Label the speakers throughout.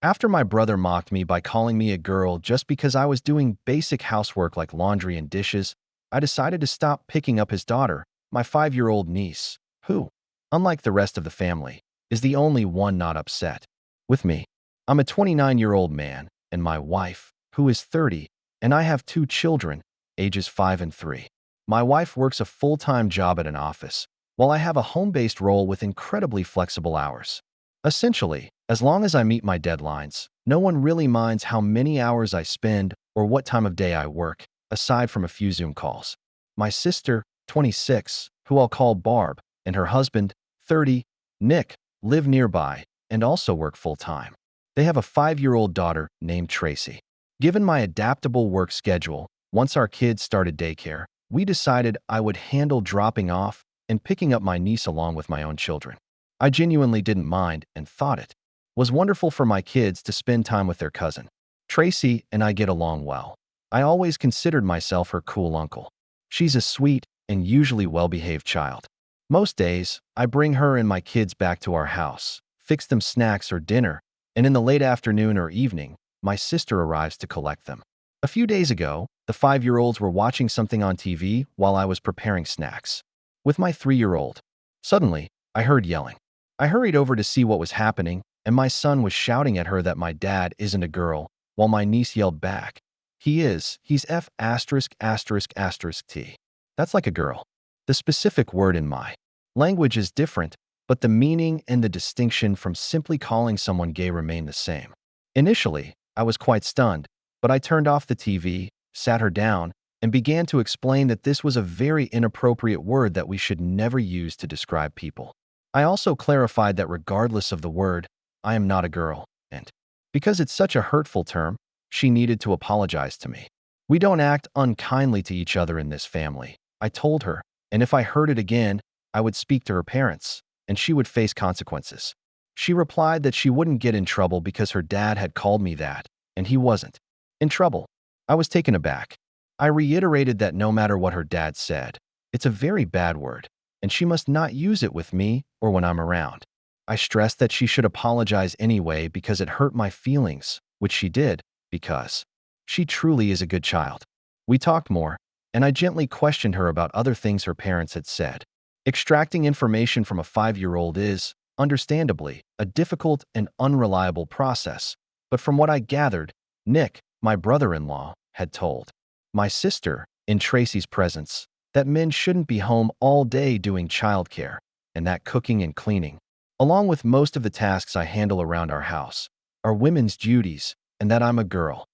Speaker 1: After my brother mocked me by calling me a girl just because I was doing basic housework like laundry and dishes, I decided to stop picking up his daughter, my 5-year-old niece, who, unlike the rest of the family, is the only one not upset with me. I'm a 29-year-old man, and my wife, who is 30, and I have 2 children, ages 5 and 3. My wife works a full-time job at an office, while I have a home-based role with incredibly flexible hours. Essentially, as long as I meet my deadlines, no one really minds how many hours I spend or what time of day I work, aside from a few Zoom calls. My sister, 26, who I'll call Barb, and her husband, 30, Nick, live nearby and also work full-time. They have a 5-year-old daughter named Tracy. Given my adaptable work schedule, once our kids started daycare, we decided I would handle dropping off and picking up my niece along with my own children. I genuinely didn't mind and thought it was wonderful for my kids to spend time with their cousin. Tracy and I get along well. I always considered myself her cool uncle. She's a sweet and usually well-behaved child. Most days, I bring her and my kids back to our house, fix them snacks or dinner, and in the late afternoon or evening, my sister arrives to collect them. A few days ago, the 5-year-olds were watching something on TV while I was preparing snacks with my 3-year-old. Suddenly, I heard yelling. I hurried over to see what was happening, and my son was shouting at her that my dad isn't a girl, while my niece yelled back, "He is, he's F asterisk asterisk asterisk T. That's like a girl." The specific word in my language is different, but the meaning and the distinction from simply calling someone gay remain the same. Initially, I was quite stunned, but I turned off the TV, sat her down, and began to explain that this was a very inappropriate word that we should never use to describe people. I also clarified that regardless of the word, I am not a girl, and because it's such a hurtful term, she needed to apologize to me. We don't act unkindly to each other in this family, I told her, and if I heard it again, I would speak to her parents, and she would face consequences. She replied that she wouldn't get in trouble because her dad had called me that, and he wasn't in trouble. I was taken aback. I reiterated that no matter what her dad said, it's a very bad word, and she must not use it with me or when I'm around. I stressed that she should apologize anyway because it hurt my feelings, which she did, because she truly is a good child. We talked more, and I gently questioned her about other things her parents had said. Extracting information from a 5-year-old is, understandably, a difficult and unreliable process, but from what I gathered, Nick, my brother-in-law, had told my sister, in Tracy's presence, that men shouldn't be home all day doing childcare, and that cooking and cleaning, along with most of the tasks I handle around our house, are women's duties, and that I'm a girl.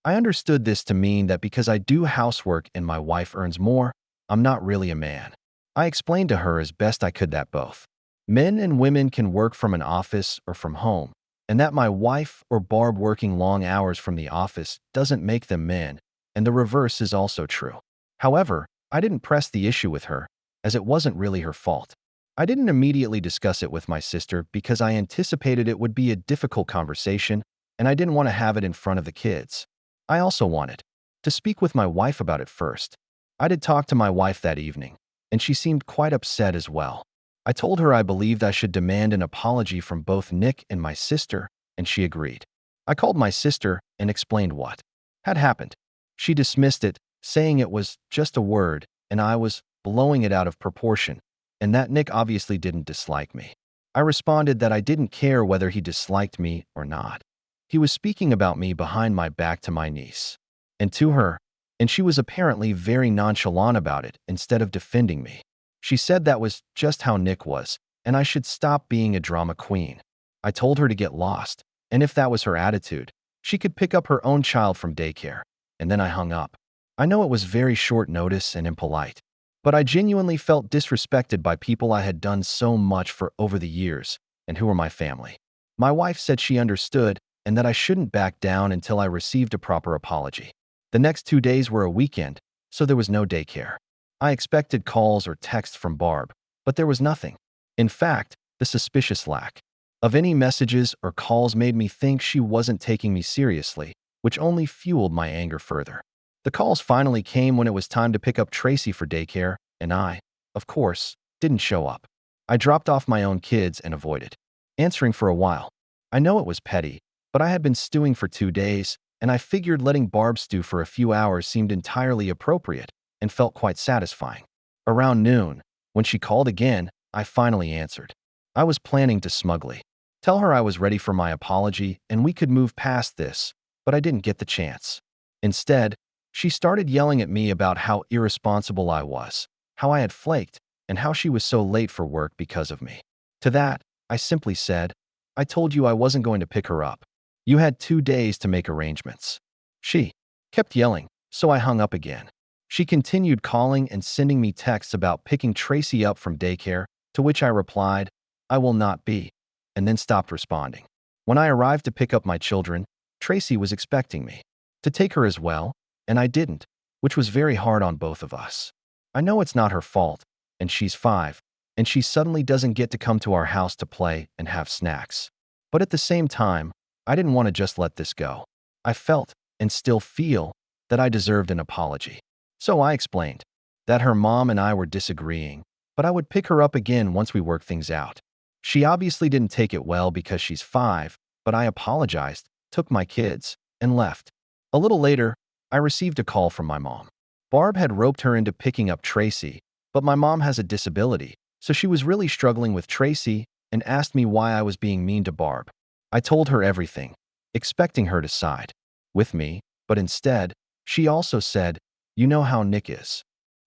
Speaker 1: I understood this to mean that because I do housework and my wife earns more, I'm not really a man. I explained to her as best I could that both men and women can work from an office or from home, and that my wife or Barb working long hours from the office doesn't make them men, and the reverse is also true. However, I didn't press the issue with her, as it wasn't really her fault. I didn't immediately discuss it with my sister because I anticipated it would be a difficult conversation, and I didn't want to have it in front of the kids. I also wanted to speak with my wife about it first. I did talk to my wife that evening, and she seemed quite upset as well. I told her I believed I should demand an apology from both Nick and my sister, and she agreed. I called my sister and explained what had happened. She dismissed it, saying it was just a word, and I was blowing it out of proportion, and that Nick obviously didn't dislike me. I responded that I didn't care whether he disliked me or not. He was speaking about me behind my back to my niece and to her, and she was apparently very nonchalant about it instead of defending me. She said that was just how Nick was, and I should stop being a drama queen. I told her to get lost, and if that was her attitude, she could pick up her own child from daycare, and then I hung up. I know it was very short notice and impolite, but I genuinely felt disrespected by people I had done so much for over the years, and who were my family. My wife said she understood and that I shouldn't back down until I received a proper apology. The next 2 days were a weekend, so there was no daycare. I expected calls or texts from Barb, but there was nothing. In fact, the suspicious lack of any messages or calls made me think she wasn't taking me seriously, which only fueled my anger further. The calls finally came when it was time to pick up Tracy for daycare, and I, of course, didn't show up. I dropped off my own kids and avoided answering for a while. I know it was petty, But I had been stewing for 2 days, and I figured letting Barb stew for a few hours seemed entirely appropriate and felt quite satisfying. Around noon, when she called again, I finally answered. I was planning to smugly tell her I was ready for my apology and we could move past this, but I didn't get the chance. Instead, she started yelling at me about how irresponsible I was, how I had flaked, and how she was so late for work because of me. To that, I simply said, I told you I wasn't going to pick her up. You had 2 days to make arrangements. She kept yelling, so I hung up again. She continued calling and sending me texts about picking Tracy up from daycare, to which I replied, I will not be, and then stopped responding. When I arrived to pick up my children, Tracy was expecting me to take her as well, and I didn't, which was very hard on both of us. I know it's not her fault, and she's 5, and she suddenly doesn't get to come to our house to play and have snacks. But at the same time, I didn't want to just let this go. I felt, and still feel, that I deserved an apology. So I explained that her mom and I were disagreeing, but I would pick her up again once we worked things out. She obviously didn't take it well because she's 5, but I apologized, took my kids, and left. A little later, I received a call from my mom. Barb had roped her into picking up Tracy, but my mom has a disability, so she was really struggling with Tracy and asked me why I was being mean to Barb. I told her everything, expecting her to side with me, but instead, she also said, you know how Nick is.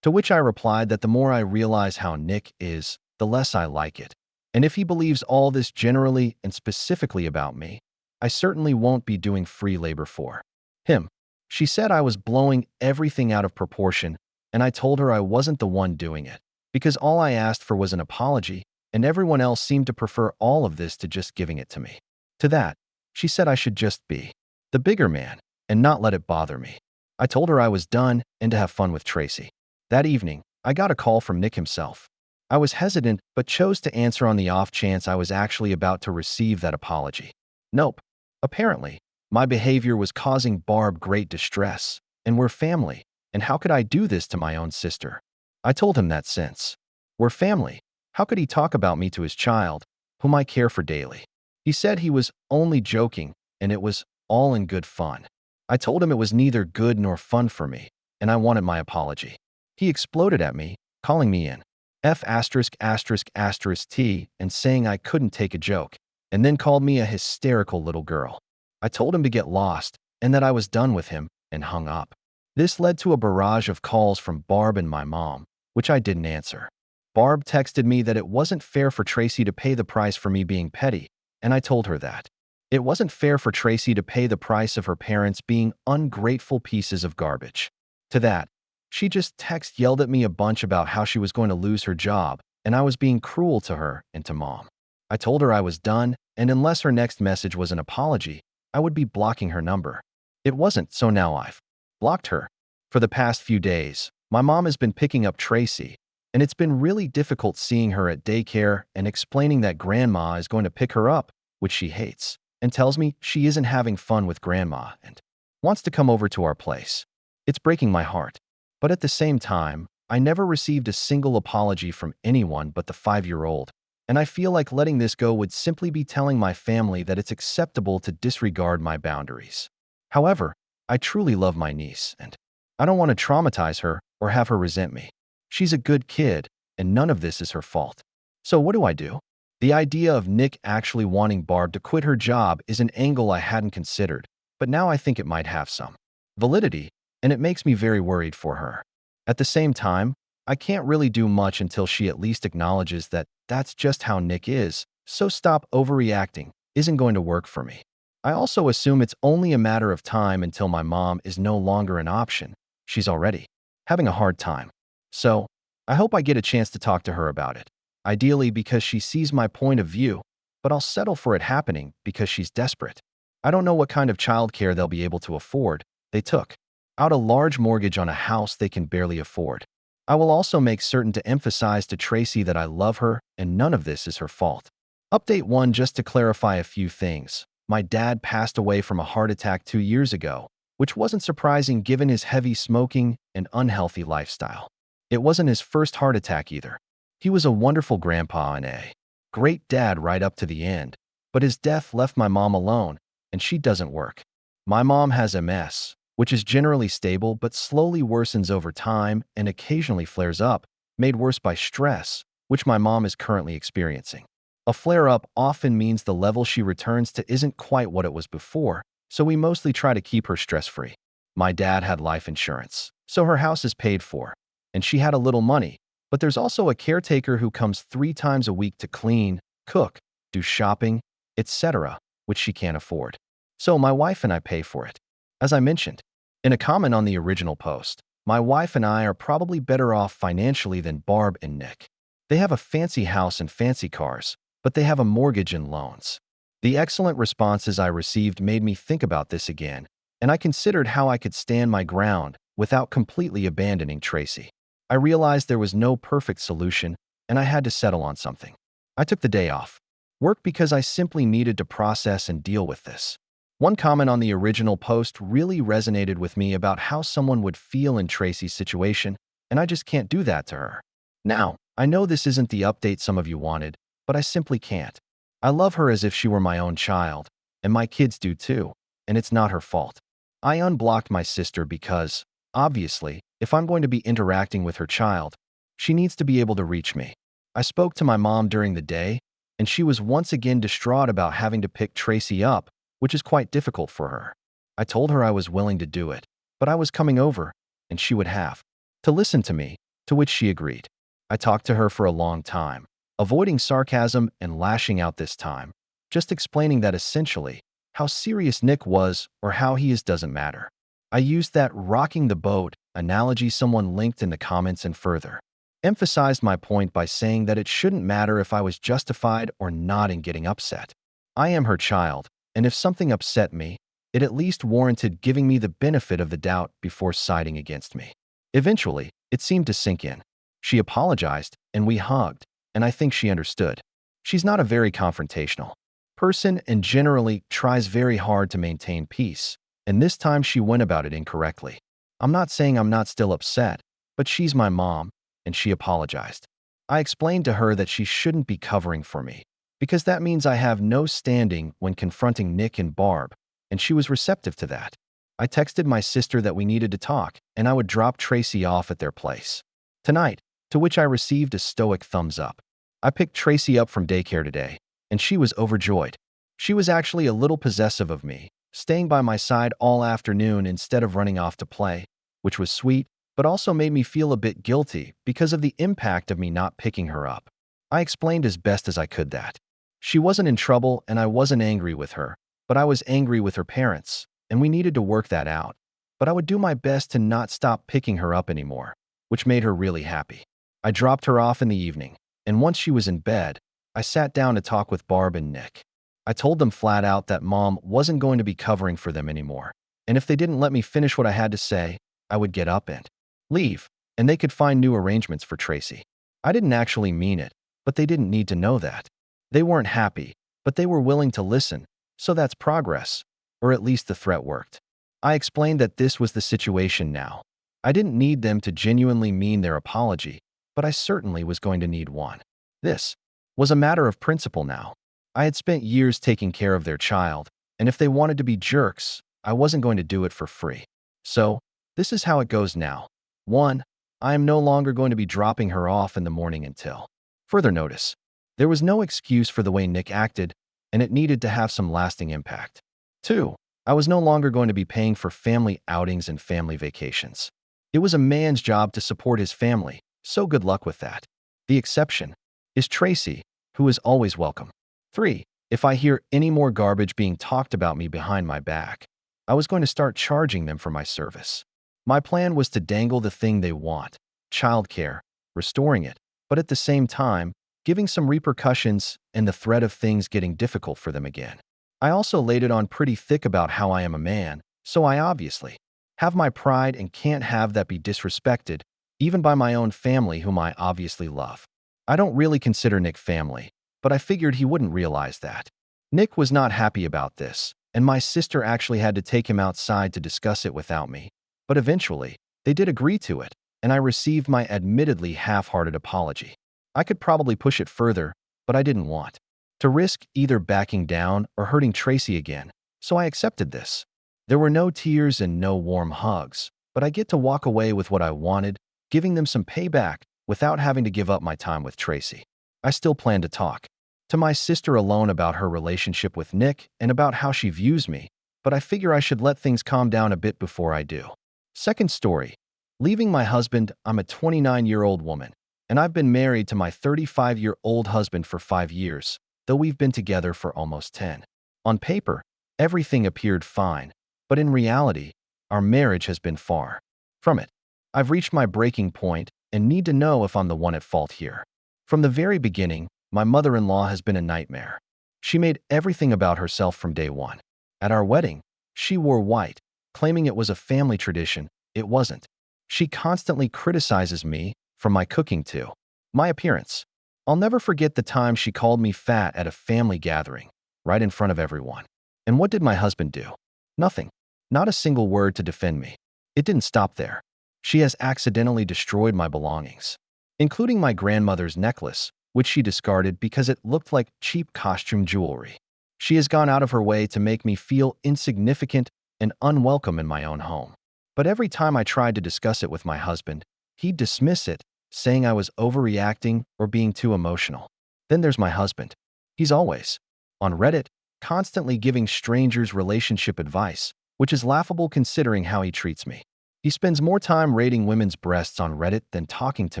Speaker 1: To which I replied that the more I realize how Nick is, the less I like it. And if he believes all this generally and specifically about me, I certainly won't be doing free labor for him. She said I was blowing everything out of proportion, and I told her I wasn't the one doing it, because all I asked for was an apology, and everyone else seemed to prefer all of this to just giving it to me. To that, she said I should just be the bigger man and not let it bother me. I told her I was done and to have fun with Tracy. That evening, I got a call from Nick himself. I was hesitant, but chose to answer on the off chance I was actually about to receive that apology. Nope. Apparently, my behavior was causing Barb great distress, and we're family, and how could I do this to my own sister? I told him that since we're family, how could he talk about me to his child, whom I care for daily? He said he was only joking, and it was all in good fun. I told him it was neither good nor fun for me, and I wanted my apology. He exploded at me, calling me in F*****T and saying I couldn't take a joke, and then called me a hysterical little girl. I told him to get lost and that I was done with him and hung up. This led to a barrage of calls from Barb and my mom, which I didn't answer. Barb texted me that it wasn't fair for Tracy to pay the price for me being petty, and I told her that it wasn't fair for Tracy to pay the price of her parents being ungrateful pieces of garbage. To that, she just yelled at me a bunch about how she was going to lose her job, and I was being cruel to her and to mom. I told her I was done, and unless her next message was an apology, I would be blocking her number. It wasn't, so now I've blocked her. For the past few days, my mom has been picking up Tracy, and it's been really difficult seeing her at daycare and explaining that grandma is going to pick her up, which she hates, and tells me she isn't having fun with grandma and wants to come over to our place. It's breaking my heart. But at the same time, I never received a single apology from anyone but the 5-year-old, and I feel like letting this go would simply be telling my family that it's acceptable to disregard my boundaries. However, I truly love my niece, and I don't want to traumatize her or have her resent me. She's a good kid, and none of this is her fault. So what do I do? The idea of Nick actually wanting Barb to quit her job is an angle I hadn't considered, but now I think it might have some validity, and it makes me very worried for her. At the same time, I can't really do much until she at least acknowledges that that's just how Nick is, so stop overreacting isn't going to work for me. I also assume it's only a matter of time until my mom is no longer an option. She's already having a hard time. So, I hope I get a chance to talk to her about it. Ideally because she sees my point of view, but I'll settle for it happening because she's desperate. I don't know what kind of childcare they'll be able to afford. They took out a large mortgage on a house they can barely afford. I will also make certain to emphasize to Tracy that I love her and none of this is her fault. Update 1, just to clarify a few things. My dad passed away from a heart attack 2 years ago, which wasn't surprising given his heavy smoking and unhealthy lifestyle. It wasn't his first heart attack either. He was a wonderful grandpa and a great dad right up to the end, but his death left my mom alone, and she doesn't work. My mom has MS, which is generally stable but slowly worsens over time and occasionally flares up, made worse by stress, which my mom is currently experiencing. A flare-up often means the level she returns to isn't quite what it was before, so we mostly try to keep her stress-free. My dad had life insurance, so her house is paid for, and she had a little money, but there's also a caretaker who comes 3 times a week to clean, cook, do shopping, etc., which she can't afford. So my wife and I pay for it. As I mentioned in a comment on the original post, my wife and I are probably better off financially than Barb and Nick. They have a fancy house and fancy cars, but they have a mortgage and loans. The excellent responses I received made me think about this again, and I considered how I could stand my ground without completely abandoning Tracy. I realized there was no perfect solution, and I had to settle on something. I took the day off work because I simply needed to process and deal with this. One comment on the original post really resonated with me about how someone would feel in Tracy's situation, and I just can't do that to her. Now, I know this isn't the update some of you wanted, but I simply can't. I love her as if she were my own child, and my kids do too, and it's not her fault. I unblocked my sister because, obviously, if I'm going to be interacting with her child, she needs to be able to reach me. I spoke to my mom during the day, and she was once again distraught about having to pick Tracy up, which is quite difficult for her. I told her I was willing to do it, but I was coming over, and she would have to listen to me, to which she agreed. I talked to her for a long time, avoiding sarcasm and lashing out this time, just explaining that essentially, how serious Nick was or how he is doesn't matter. I used that rocking the boat analogy someone linked in the comments and further emphasized my point by saying that it shouldn't matter if I was justified or not in getting upset. I am her child, and if something upset me, it at least warranted giving me the benefit of the doubt before siding against me. Eventually, it seemed to sink in. She apologized, and we hugged, and I think she understood. She's not a very confrontational person and generally tries very hard to maintain peace, and this time she went about it incorrectly. I'm not saying I'm not still upset, but she's my mom, and she apologized. I explained to her that she shouldn't be covering for me, because that means I have no standing when confronting Nick and Barb, and she was receptive to that. I texted my sister that we needed to talk, and I would drop Tracy off at their place tonight, to which I received a stoic thumbs up. I picked Tracy up from daycare today, and she was overjoyed. She was actually a little possessive of me, staying by my side all afternoon instead of running off to play, which was sweet, but also made me feel a bit guilty because of the impact of me not picking her up. I explained as best as I could that she wasn't in trouble and I wasn't angry with her, but I was angry with her parents, and we needed to work that out. But I would do my best to not stop picking her up anymore, which made her really happy. I dropped her off in the evening, and once she was in bed, I sat down to talk with Barb and Nick. I told them flat out that Mom wasn't going to be covering for them anymore, and if they didn't let me finish what I had to say, I would get up and leave, and they could find new arrangements for Tracy. I didn't actually mean it, but they didn't need to know that. They weren't happy, but they were willing to listen, so that's progress, or at least the threat worked. I explained that this was the situation now. I didn't need them to genuinely mean their apology, but I certainly was going to need one. This was a matter of principle now. I had spent years taking care of their child, and if they wanted to be jerks, I wasn't going to do it for free. So, this is how it goes now. 1. I am no longer going to be dropping her off in the morning until further notice. There was no excuse for the way Nick acted, and it needed to have some lasting impact. 2. I was no longer going to be paying for family outings and family vacations. It was a man's job to support his family, so good luck with that. The exception is Tracy, who is always welcome. 3. If I hear any more garbage being talked about me behind my back, I was going to start charging them for my service. My plan was to dangle the thing they want, childcare, restoring it, but at the same time, giving some repercussions and the threat of things getting difficult for them again. I also laid it on pretty thick about how I am a man, so I obviously have my pride and can't have that be disrespected, even by my own family whom I obviously love. I don't really consider Nick family, but I figured he wouldn't realize that. Nick was not happy about this, and my sister actually had to take him outside to discuss it without me. But eventually, they did agree to it, and I received my admittedly half-hearted apology. I could probably push it further, but I didn't want to risk either backing down or hurting Tracy again, So I accepted this. There were no tears and no warm hugs, but I get to walk away with what I wanted, giving them some payback without having to give up my time with Tracy. I still plan to talk to my sister alone about her relationship with Nick and about how she views me, but I figure I should let things calm down a bit before I do. Second story. Leaving my husband. I'm a 29-year-old woman, and I've been married to my 35-year-old husband for 5 years, though we've been together for almost 10. On paper, everything appeared fine, but in reality, our marriage has been far from it. I've reached my breaking point and need to know if I'm the one at fault here. From the very beginning, my mother-in-law has been a nightmare. She made everything about herself from day one. At our wedding, she wore white, claiming it was a family tradition. It wasn't. She constantly criticizes me for my cooking too. My appearance. I'll never forget the time she called me fat at a family gathering, right in front of everyone. And what did my husband do? Nothing. Not a single word to defend me. It didn't stop there. She has accidentally destroyed my belongings, including my grandmother's necklace, which she discarded because it looked like cheap costume jewelry. She has gone out of her way to make me feel insignificant and unwelcome in my own home. But every time I tried to discuss it with my husband, he'd dismiss it, saying I was overreacting or being too emotional. Then there's my husband. He's always on Reddit, constantly giving strangers relationship advice, which is laughable considering how he treats me. He spends more time rating women's breasts on Reddit than talking to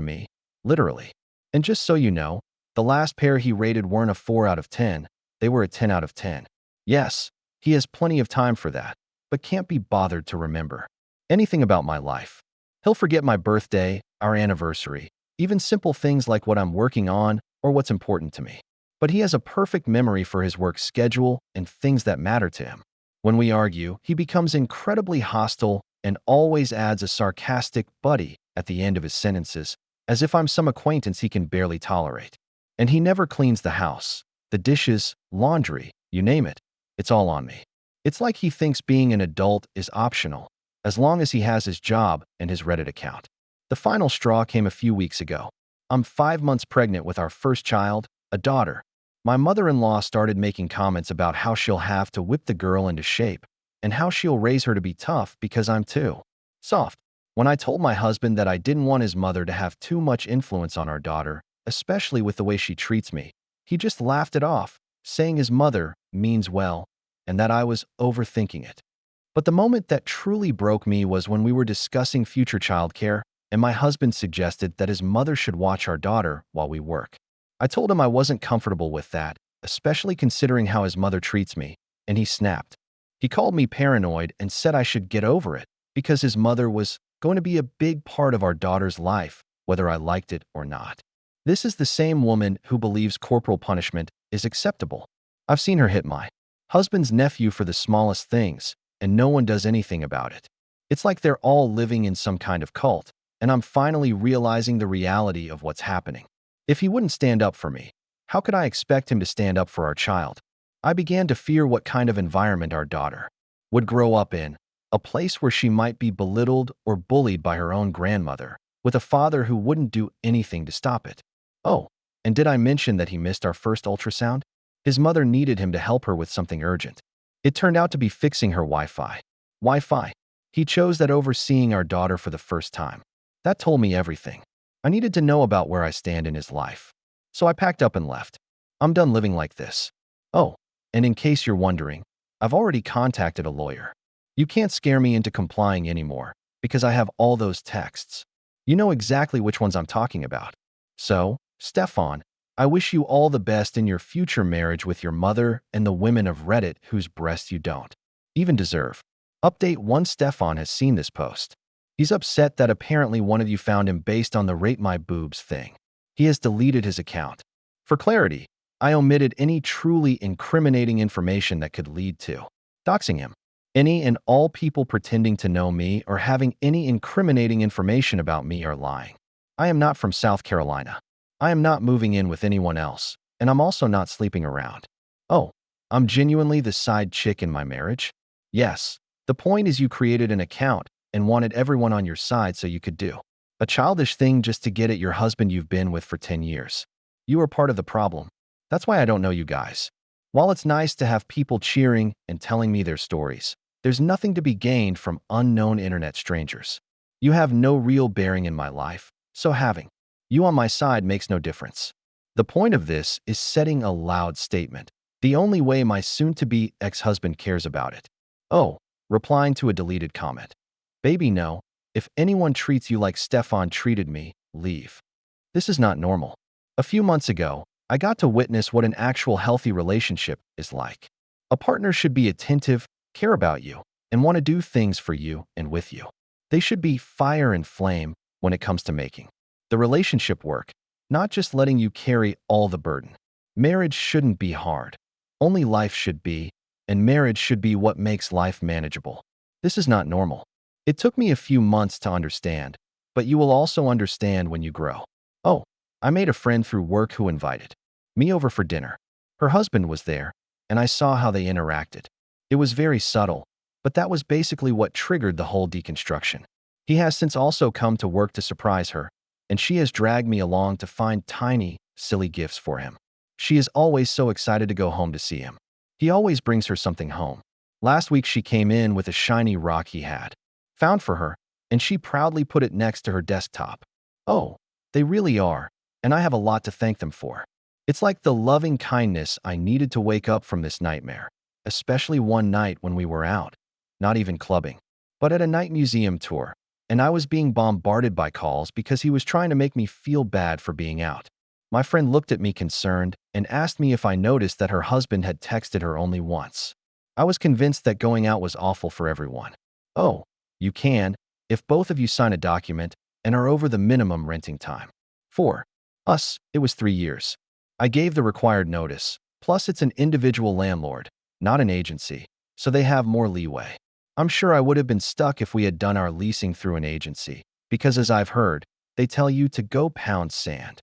Speaker 1: me, literally. And just so you know, the last pair he rated weren't a 4 out of 10, they were a 10 out of 10. Yes, he has plenty of time for that, but can't be bothered to remember anything about my life. He'll forget my birthday, our anniversary, even simple things like what I'm working on or what's important to me. But he has a perfect memory for his work schedule and things that matter to him. When we argue, he becomes incredibly hostile and always adds a sarcastic buddy at the end of his sentences, as if I'm some acquaintance he can barely tolerate. And he never cleans the house. The dishes, laundry, you name it, it's all on me. It's like he thinks being an adult is optional, as long as he has his job and his Reddit account. The final straw came a few weeks ago. I'm 5 months pregnant with our first child, a daughter. My mother-in-law started making comments about how she'll have to whip the girl into shape and how she'll raise her to be tough because I'm too soft. When I told my husband that I didn't want his mother to have too much influence on our daughter, especially with the way she treats me, he just laughed it off, saying his mother means well and that I was overthinking it. But the moment that truly broke me was when we were discussing future childcare and my husband suggested that his mother should watch our daughter while we work. I told him I wasn't comfortable with that, especially considering how his mother treats me, and he snapped. He called me paranoid and said I should get over it because his mother was going to be a big part of our daughter's life, whether I liked it or not. This is the same woman who believes corporal punishment is acceptable. I've seen her hit my husband's nephew for the smallest things, and no one does anything about it. It's like they're all living in some kind of cult, and I'm finally realizing the reality of what's happening. If he wouldn't stand up for me, how could I expect him to stand up for our child? I began to fear what kind of environment our daughter would grow up in, a place where she might be belittled or bullied by her own grandmother, with a father who wouldn't do anything to stop it. Oh, and did I mention that he missed our first ultrasound? His mother needed him to help her with something urgent. It turned out to be fixing her Wi-Fi. Wi-Fi. He chose that over seeing our daughter for the first time. That told me everything. I needed to know about where I stand in his life. So I packed up and left. I'm done living like this. Oh, and in case you're wondering, I've already contacted a lawyer. You can't scare me into complying anymore because I have all those texts. You know exactly which ones I'm talking about. So, Stefan, I wish you all the best in your future marriage with your mother and the women of Reddit whose breasts you don't even deserve. Update 1. Stefan has seen this post. He's upset that apparently one of you found him based on the rate my boobs thing. He has deleted his account. For clarity, I omitted any truly incriminating information that could lead to doxing him. Any and all people pretending to know me or having any incriminating information about me are lying. I am not from South Carolina. I am not moving in with anyone else, and I'm also not sleeping around. Oh, I'm genuinely the side chick in my marriage? Yes. The point is you created an account and wanted everyone on your side so you could do a childish thing just to get at your husband you've been with for 10 years. You are part of the problem. That's why I don't know you guys. While it's nice to have people cheering and telling me their stories, there's nothing to be gained from unknown internet strangers. You have no real bearing in my life, so having you on my side makes no difference. The point of this is setting a loud statement. The only way my soon-to-be ex-husband cares about it. Oh, replying to a deleted comment. Baby, no. If anyone treats you like Stefan treated me, leave. This is not normal. A few months ago, I got to witness what an actual healthy relationship is like. A partner should be attentive, care about you, and want to do things for you and with you. They should be fire and flame when it comes to making the relationship work, not just letting you carry all the burden. Marriage shouldn't be hard. Only life should be, and marriage should be what makes life manageable. This is not normal. It took me a few months to understand, but you will also understand when you grow. Oh, I made a friend through work who invited me over for dinner. Her husband was there, and I saw how they interacted. It was very subtle, but that was basically what triggered the whole deconstruction. He has since also come to work to surprise her, and she has dragged me along to find tiny, silly gifts for him. She is always so excited to go home to see him. He always brings her something home. Last week she came in with a shiny rock he had found for her, and she proudly put it next to her desktop. Oh, they really are, and I have a lot to thank them for. It's like the loving kindness I needed to wake up from this nightmare, especially one night when we were out, not even clubbing, but at a night museum tour, and I was being bombarded by calls because he was trying to make me feel bad for being out. My friend looked at me concerned and asked me if I noticed that her husband had texted her only once. I was convinced that going out was awful for everyone. Oh, you can, if both of you sign a document and are over the minimum renting time. For us, it was 3 years. I gave the required notice, plus it's an individual landlord, not an agency, so they have more leeway. I'm sure I would have been stuck if we had done our leasing through an agency, because as I've heard, they tell you to go pound sand.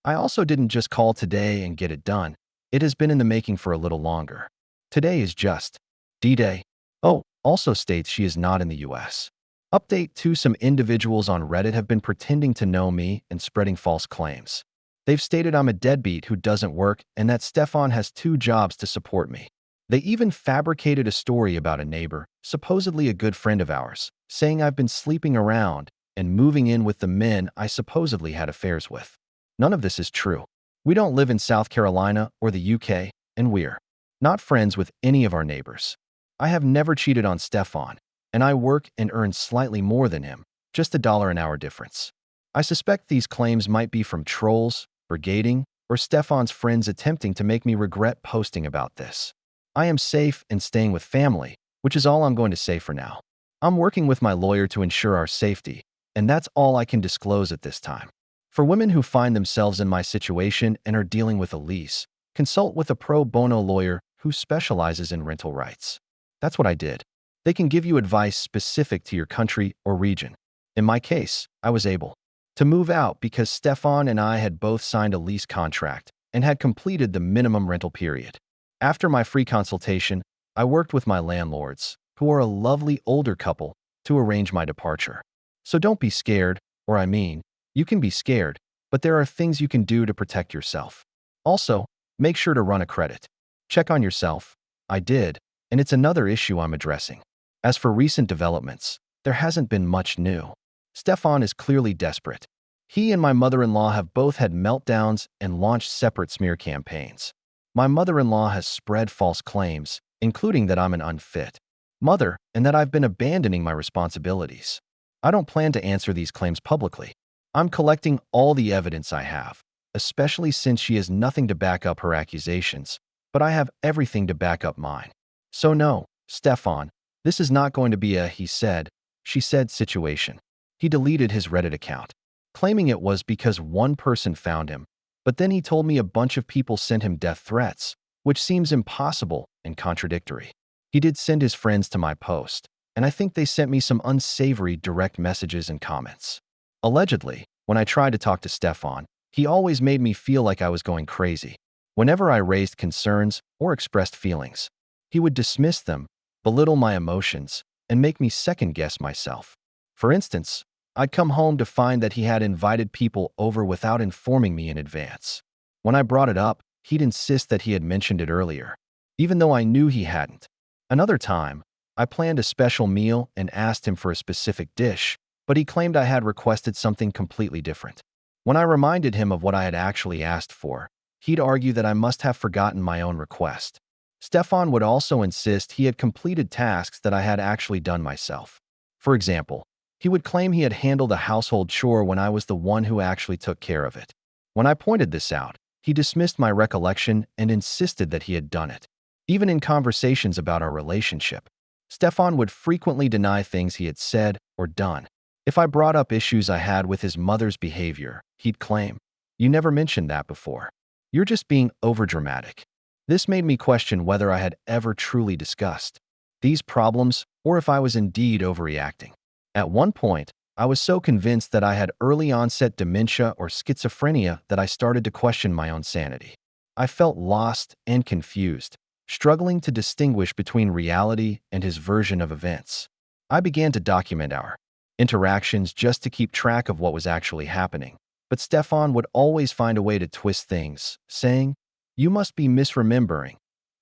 Speaker 1: I also didn't just call today and get it done. It has been in the making for a little longer. Today is just DDay. Oh, also states she is not in the US. Update 2: some individuals on Reddit have been pretending to know me and spreading false claims. They've stated I'm a deadbeat who doesn't work and that Stefan has 2 jobs to support me. They even fabricated a story about a neighbor, supposedly a good friend of ours, saying I've been sleeping around and moving in with the men I supposedly had affairs with. None of this is true. We don't live in South Carolina or the UK, and we're not friends with any of our neighbors. I have never cheated on Stefan, and I work and earn slightly more than him, just $1 an hour difference. I suspect these claims might be from trolls, brigading, or Stefan's friends attempting to make me regret posting about this. I am safe and staying with family, which is all I'm going to say for now. I'm working with my lawyer to ensure our safety, and that's all I can disclose at this time. For women who find themselves in my situation and are dealing with a lease, consult with a pro bono lawyer who specializes in rental rights. That's what I did. They can give you advice specific to your country or region. In my case, I was able to move out because Stefan and I had both signed a lease contract and had completed the minimum rental period. After my free consultation, I worked with my landlords, who are a lovely older couple, to arrange my departure. So don't be scared, or I mean, you can be scared, but there are things you can do to protect yourself. Also, make sure to run a credit check on yourself. I did, and it's another issue I'm addressing. As for recent developments, there hasn't been much new. Stefan is clearly desperate. He and my mother-in-law have both had meltdowns and launched separate smear campaigns. My mother-in-law has spread false claims, including that I'm an unfit mother and that I've been abandoning my responsibilities. I don't plan to answer these claims publicly. I'm collecting all the evidence I have, especially since she has nothing to back up her accusations, but I have everything to back up mine. So no, Stefan, this is not going to be a he said, she said situation. He deleted his Reddit account, claiming it was because one person found him, but then he told me a bunch of people sent him death threats, which seems impossible and contradictory. He did send his friends to my post, and I think they sent me some unsavory direct messages and comments. Allegedly, when I tried to talk to Stefan, he always made me feel like I was going crazy. Whenever I raised concerns or expressed feelings, he would dismiss them, belittle my emotions, and make me second-guess myself. For instance, I'd come home to find that he had invited people over without informing me in advance. When I brought it up, he'd insist that he had mentioned it earlier. even though I knew he hadn't. Another time, I planned a special meal and asked him for a specific dish, but he claimed I had requested something completely different. When I reminded him of what I had actually asked for, he'd argue that I must have forgotten my own request. Stefan would also insist he had completed tasks that I had actually done myself. For example, he would claim he had handled a household chore when I was the one who actually took care of it. When I pointed this out, he dismissed my recollection and insisted that he had done it. Even in conversations about our relationship, Stefan would frequently deny things he had said or done. If I brought up issues I had with his mother's behavior, he'd claim, "You never mentioned that before. You're just being overdramatic." This made me question whether I had ever truly discussed these problems or if I was indeed overreacting. At one point, I was so convinced that I had early onset dementia or schizophrenia that I started to question my own sanity. I felt lost and confused, struggling to distinguish between reality and his version of events. I began to document our interactions just to keep track of what was actually happening. But Stefan would always find a way to twist things, saying, "You must be misremembering,"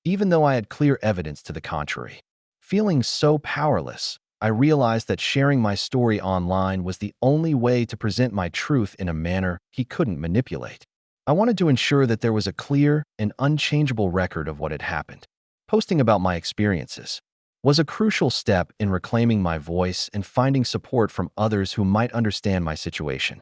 Speaker 1: even though I had clear evidence to the contrary. Feeling so powerless, I realized that sharing my story online was the only way to present my truth in a manner he couldn't manipulate. I wanted to ensure that there was a clear and unchangeable record of what had happened. Posting about my experiences was a crucial step in reclaiming my voice and finding support from others who might understand my situation.